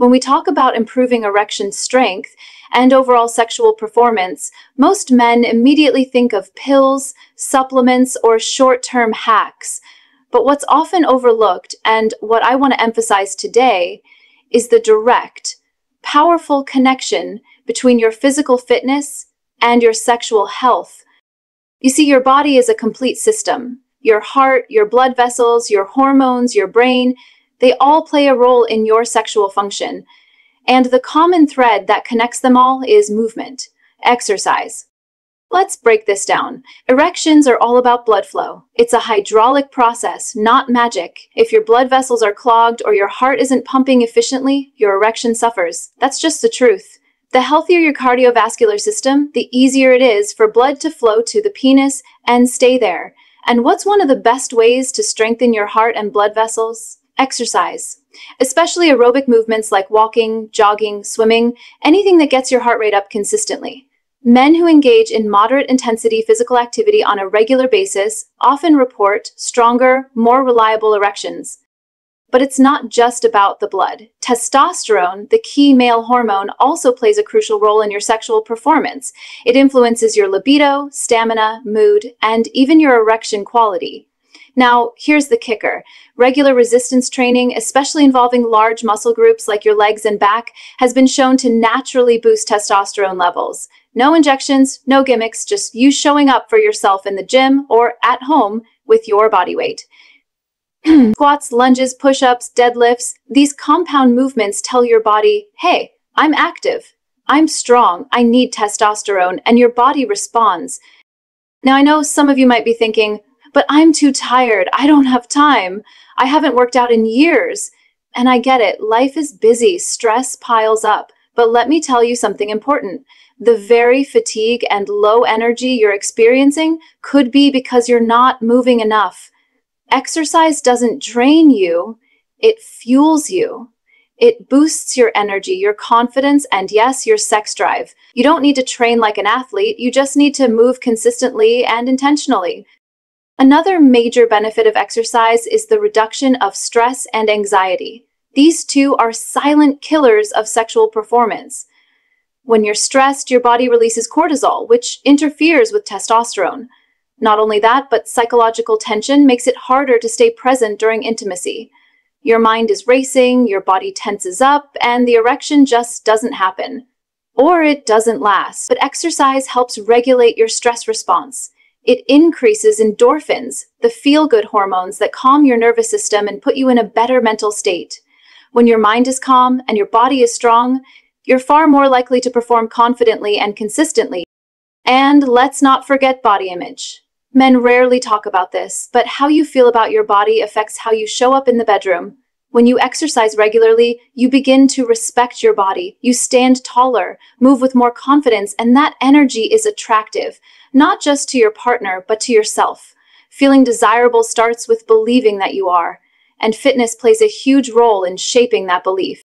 When we talk about improving erection strength and overall sexual performance, most men immediately think of pills, supplements, or short-term hacks. But what's often overlooked, and what I want to emphasize today, is the direct, powerful connection between your physical fitness and your sexual health. You see, your body is a complete system. Your heart, your blood vessels, your hormones, your brain, they all play a role in your sexual function. And the common thread that connects them all is movement, exercise. Let's break this down. Erections are all about blood flow. It's a hydraulic process, not magic. If your blood vessels are clogged or your heart isn't pumping efficiently, your erection suffers. That's just the truth. The healthier your cardiovascular system, the easier it is for blood to flow to the penis and stay there. And what's one of the best ways to strengthen your heart and blood vessels? Exercise. Especially aerobic movements like walking, jogging, swimming, anything that gets your heart rate up consistently. Men who engage in moderate intensity physical activity on a regular basis often report stronger, more reliable erections. But it's not just about the blood. Testosterone, the key male hormone, also plays a crucial role in your sexual performance. It influences your libido, stamina, mood, and even your erection quality. Now, here's the kicker. Regular resistance training, especially involving large muscle groups like your legs and back, has been shown to naturally boost testosterone levels. No injections, no gimmicks, just you showing up for yourself in the gym or at home with your body weight. Squats, lunges, push-ups, deadlifts, these compound movements tell your body, hey, I'm active, I'm strong, I need testosterone, and your body responds. Now, I know some of you might be thinking, but I'm too tired, I don't have time, I haven't worked out in years. And I get it, life is busy, stress piles up. But let me tell you something important. The very fatigue and low energy you're experiencing could be because you're not moving enough. Exercise doesn't drain you, it fuels you. It boosts your energy, your confidence, and yes, your sex drive. You don't need to train like an athlete, you just need to move consistently and intentionally. Another major benefit of exercise is the reduction of stress and anxiety. These two are silent killers of sexual performance. When you're stressed, your body releases cortisol, which interferes with testosterone. Not only that, but psychological tension makes it harder to stay present during intimacy. Your mind is racing, your body tenses up, and the erection just doesn't happen. Or it doesn't last. But exercise helps regulate your stress response. It increases endorphins, the feel-good hormones that calm your nervous system and put you in a better mental state. When your mind is calm and your body is strong, you're far more likely to perform confidently and consistently. And let's not forget body image. Men rarely talk about this, but how you feel about your body affects how you show up in the bedroom. When you exercise regularly, you begin to respect your body. You stand taller, move with more confidence, and that energy is attractive, not just to your partner, but to yourself. Feeling desirable starts with believing that you are, and fitness plays a huge role in shaping that belief.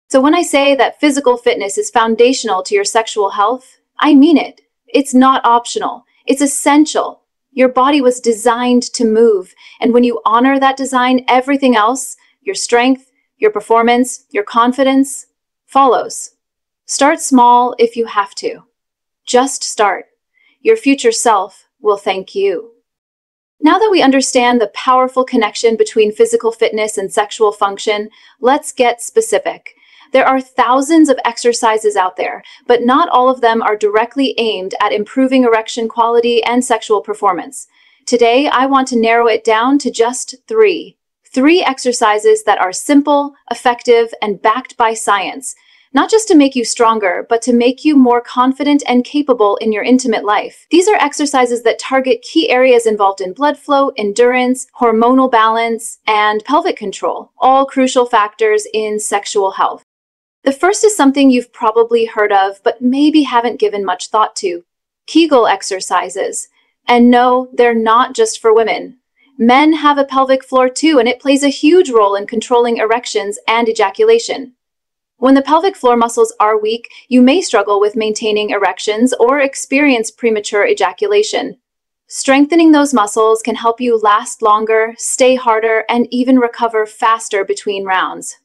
So when I say that physical fitness is foundational to your sexual health, I mean it. It's not optional. It's essential. Your body was designed to move, and when you honor that design, everything else, your strength, your performance, your confidence, follows. Start small if you have to. Just start. Your future self will thank you. Now that we understand the powerful connection between physical fitness and sexual function, let's get specific. There are thousands of exercises out there, but not all of them are directly aimed at improving erection quality and sexual performance. Today, I want to narrow it down to just three. 3 exercises that are simple, effective, and backed by science, not just to make you stronger, but to make you more confident and capable in your intimate life. These are exercises that target key areas involved in blood flow, endurance, hormonal balance, and pelvic control, all crucial factors in sexual health. The first is something you've probably heard of, but maybe haven't given much thought to: Kegel exercises. And no, they're not just for women. Men have a pelvic floor too, and it plays a huge role in controlling erections and ejaculation. When the pelvic floor muscles are weak, you may struggle with maintaining erections or experience premature ejaculation. Strengthening those muscles can help you last longer, stay harder, and even recover faster between rounds.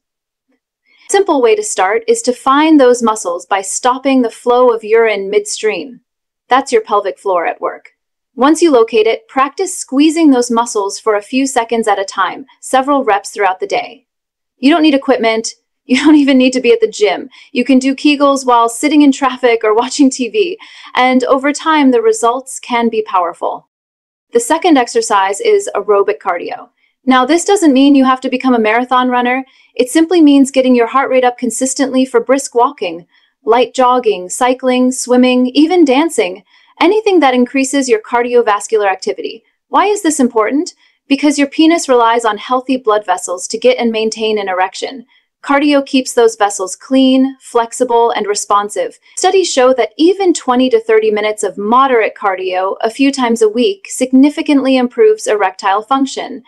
Simple way to start is to find those muscles by stopping the flow of urine midstream. That's your pelvic floor at work. Once you locate it, practice squeezing those muscles for a few seconds at a time, several reps throughout the day. You don't need equipment. You don't even need to be at the gym. You can do Kegels while sitting in traffic or watching TV, and over time, the results can be powerful. The second exercise is aerobic cardio. Now, this doesn't mean you have to become a marathon runner. It simply means getting your heart rate up consistently for brisk walking, light jogging, cycling, swimming, even dancing, anything that increases your cardiovascular activity. Why is this important? Because your penis relies on healthy blood vessels to get and maintain an erection. Cardio keeps those vessels clean, flexible, and responsive. Studies show that even 20 to 30 minutes of moderate cardio a few times a week significantly improves erectile function.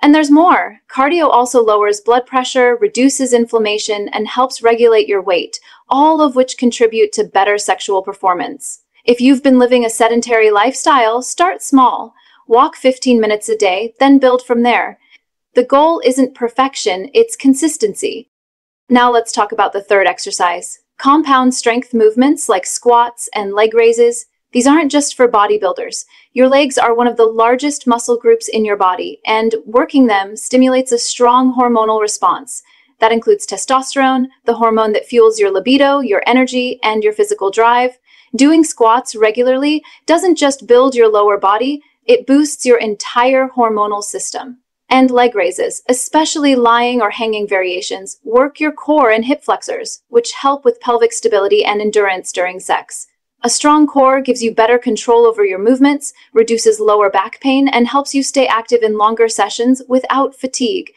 And there's more. Cardio also lowers blood pressure, reduces inflammation, and helps regulate your weight, all of which contribute to better sexual performance. If you've been living a sedentary lifestyle, start small. Walk 15 minutes a day, then build from there. The goal isn't perfection, it's consistency. Now let's talk about the third exercise. Compound strength movements like squats and leg raises. These aren't just for bodybuilders. Your legs are one of the largest muscle groups in your body, and working them stimulates a strong hormonal response. That includes testosterone, the hormone that fuels your libido, your energy, and your physical drive. Doing squats regularly doesn't just build your lower body, it boosts your entire hormonal system. And leg raises, especially lying or hanging variations, work your core and hip flexors, which help with pelvic stability and endurance during sex. A strong core gives you better control over your movements, reduces lower back pain, and helps you stay active in longer sessions without fatigue.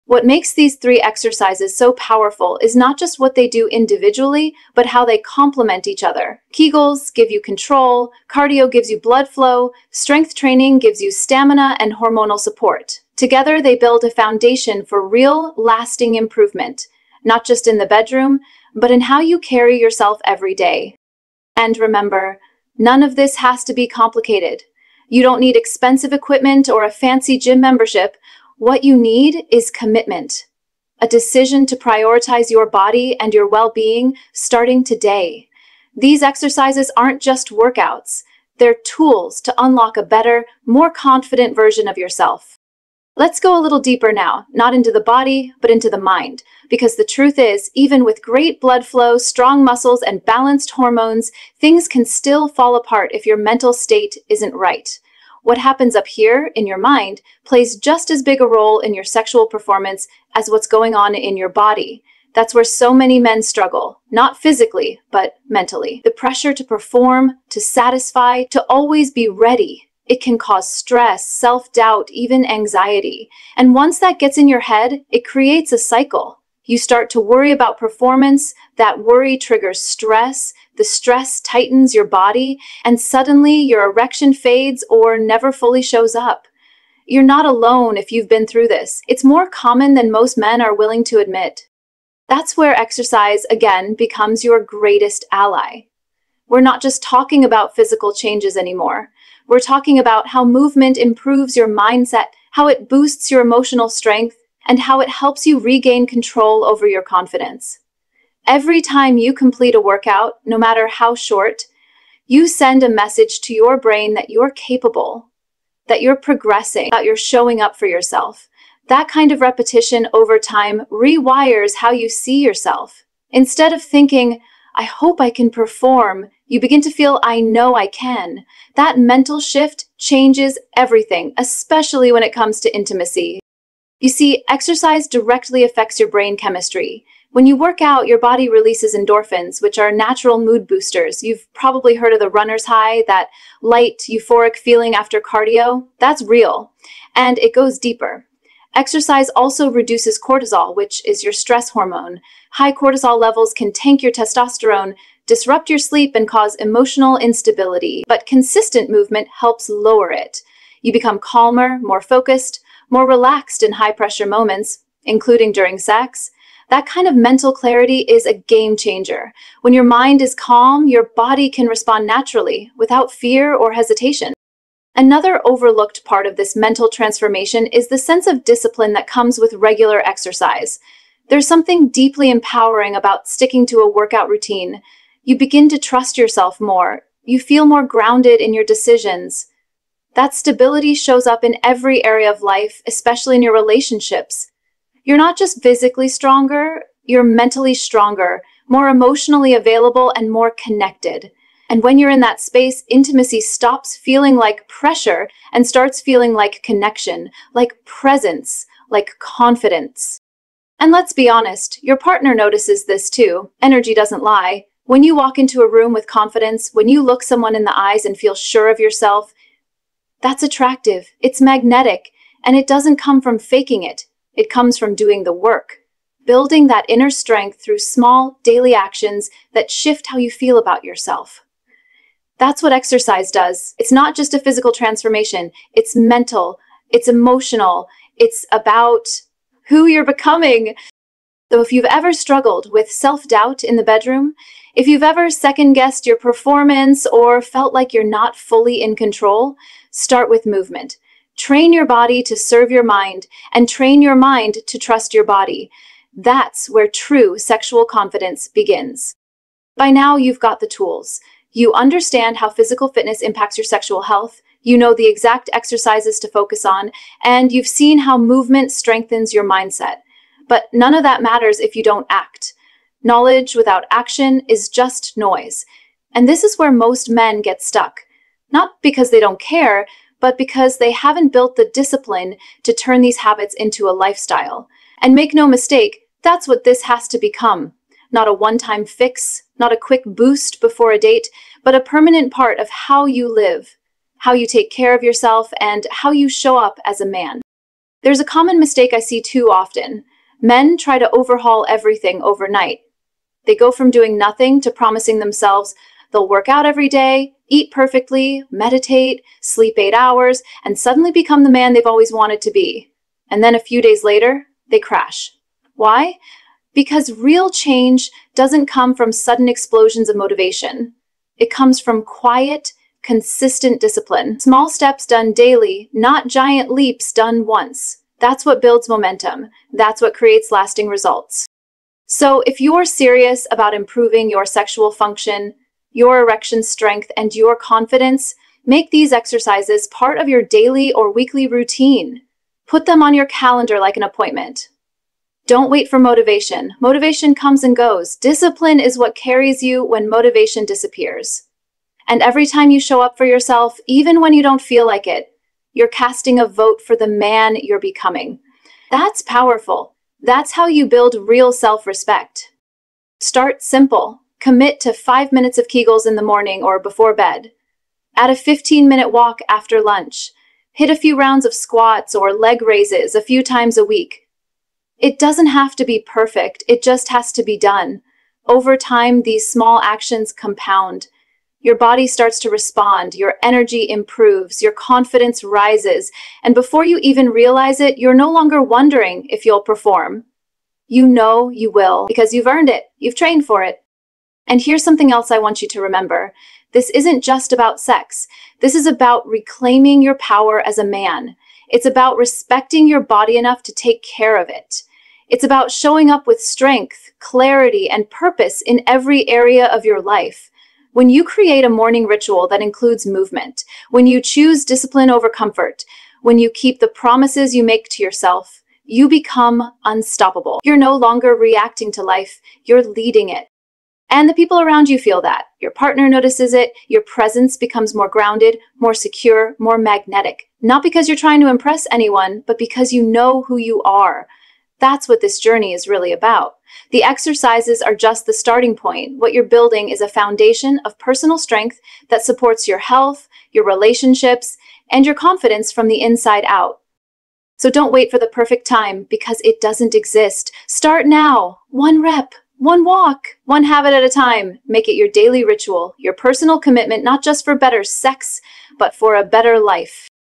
What makes these three exercises so powerful is not just what they do individually, but how they complement each other. Kegels give you control, cardio gives you blood flow, strength training gives you stamina and hormonal support. Together, they build a foundation for real, lasting improvement, not just in the bedroom, but in how you carry yourself every day. And remember, none of this has to be complicated. You don't need expensive equipment or a fancy gym membership. What you need is commitment, a decision to prioritize your body and your well-being starting today. These exercises aren't just workouts. They're tools to unlock a better, more confident version of yourself. Let's go a little deeper now, not into the body, but into the mind. Because the truth is, even with great blood flow, strong muscles, and balanced hormones, things can still fall apart if your mental state isn't right. What happens up here in your mind plays just as big a role in your sexual performance as what's going on in your body. That's where so many men struggle, not physically, but mentally. The pressure to perform, to satisfy, to always be ready. It can cause stress, self-doubt, even anxiety. And once that gets in your head, it creates a cycle. You start to worry about performance, that worry triggers stress, the stress tightens your body, and suddenly your erection fades or never fully shows up. You're not alone if you've been through this. It's more common than most men are willing to admit. That's where exercise, again, becomes your greatest ally. We're not just talking about physical changes anymore. We're talking about how movement improves your mindset, how it boosts your emotional strength, and how it helps you regain control over your confidence. Every time you complete a workout, no matter how short, you send a message to your brain that you're capable, that you're progressing, that you're showing up for yourself. That kind of repetition over time rewires how you see yourself. Instead of thinking, I hope I can perform, you begin to feel, I know I can. That mental shift changes everything, especially when it comes to intimacy. You see, exercise directly affects your brain chemistry. When you work out, your body releases endorphins, which are natural mood boosters. You've probably heard of the runner's high, that light, euphoric feeling after cardio. That's real, and it goes deeper. Exercise also reduces cortisol, which is your stress hormone. High cortisol levels can tank your testosterone, disrupt your sleep, and cause emotional instability, but consistent movement helps lower it. You become calmer, more focused, more relaxed in high-pressure moments, including during sex. That kind of mental clarity is a game changer. When your mind is calm, your body can respond naturally, without fear or hesitation. Another overlooked part of this mental transformation is the sense of discipline that comes with regular exercise. There's something deeply empowering about sticking to a workout routine. You begin to trust yourself more. You feel more grounded in your decisions. That stability shows up in every area of life, especially in your relationships. You're not just physically stronger, you're mentally stronger, more emotionally available, and more connected. And when you're in that space, intimacy stops feeling like pressure and starts feeling like connection, like presence, like confidence. And let's be honest, your partner notices this too. Energy doesn't lie. When you walk into a room with confidence, when you look someone in the eyes and feel sure of yourself, that's attractive, it's magnetic, and it doesn't come from faking it. It comes from doing the work, building that inner strength through small, daily actions that shift how you feel about yourself. That's what exercise does. It's not just a physical transformation, it's mental, it's emotional, it's about who you're becoming. So if you've ever struggled with self-doubt in the bedroom, if you've ever second-guessed your performance or felt like you're not fully in control, start with movement. Train your body to serve your mind, and train your mind to trust your body. That's where true sexual confidence begins. By now, you've got the tools. You understand how physical fitness impacts your sexual health, you know the exact exercises to focus on, and you've seen how movement strengthens your mindset. But none of that matters if you don't act. Knowledge without action is just noise. And this is where most men get stuck. Not because they don't care, but because they haven't built the discipline to turn these habits into a lifestyle. And make no mistake, that's what this has to become. Not a one-time fix, not a quick boost before a date, but a permanent part of how you live, how you take care of yourself, and how you show up as a man. There's a common mistake I see too often. Men try to overhaul everything overnight. They go from doing nothing to promising themselves they'll work out every day, eat perfectly, meditate, sleep 8 hours, and suddenly become the man they've always wanted to be. And then a few days later, they crash. Why? Because real change doesn't come from sudden explosions of motivation. It comes from quiet, consistent discipline. Small steps done daily, not giant leaps done once. That's what builds momentum. That's what creates lasting results. So if you're serious about improving your sexual function, your erection strength, and your confidence, make these exercises part of your daily or weekly routine. Put them on your calendar like an appointment. Don't wait for motivation. Motivation comes and goes. Discipline is what carries you when motivation disappears. And every time you show up for yourself, even when you don't feel like it, you're casting a vote for the man you're becoming. That's powerful. That's how you build real self-respect. Start simple. Commit to 5 minutes of Kegels in the morning or before bed. Add a 15-minute walk after lunch. Hit a few rounds of squats or leg raises a few times a week. It doesn't have to be perfect, it just has to be done. Over time, these small actions compound. Your body starts to respond, your energy improves, your confidence rises, and before you even realize it, you're no longer wondering if you'll perform. You know you will, because you've earned it, you've trained for it. And here's something else I want you to remember. This isn't just about sex. This is about reclaiming your power as a man. It's about respecting your body enough to take care of it. It's about showing up with strength, clarity, and purpose in every area of your life. When you create a morning ritual that includes movement, when you choose discipline over comfort, when you keep the promises you make to yourself, you become unstoppable. You're no longer reacting to life, you're leading it. And the people around you feel that. Your partner notices it, your presence becomes more grounded, more secure, more magnetic. Not because you're trying to impress anyone, but because you know who you are. That's what this journey is really about. The exercises are just the starting point. What you're building is a foundation of personal strength that supports your health, your relationships, and your confidence from the inside out. So don't wait for the perfect time, because it doesn't exist. Start now. 1 rep, 1 walk, 1 habit at a time. Make it your daily ritual, your personal commitment, not just for better sex, but for a better life.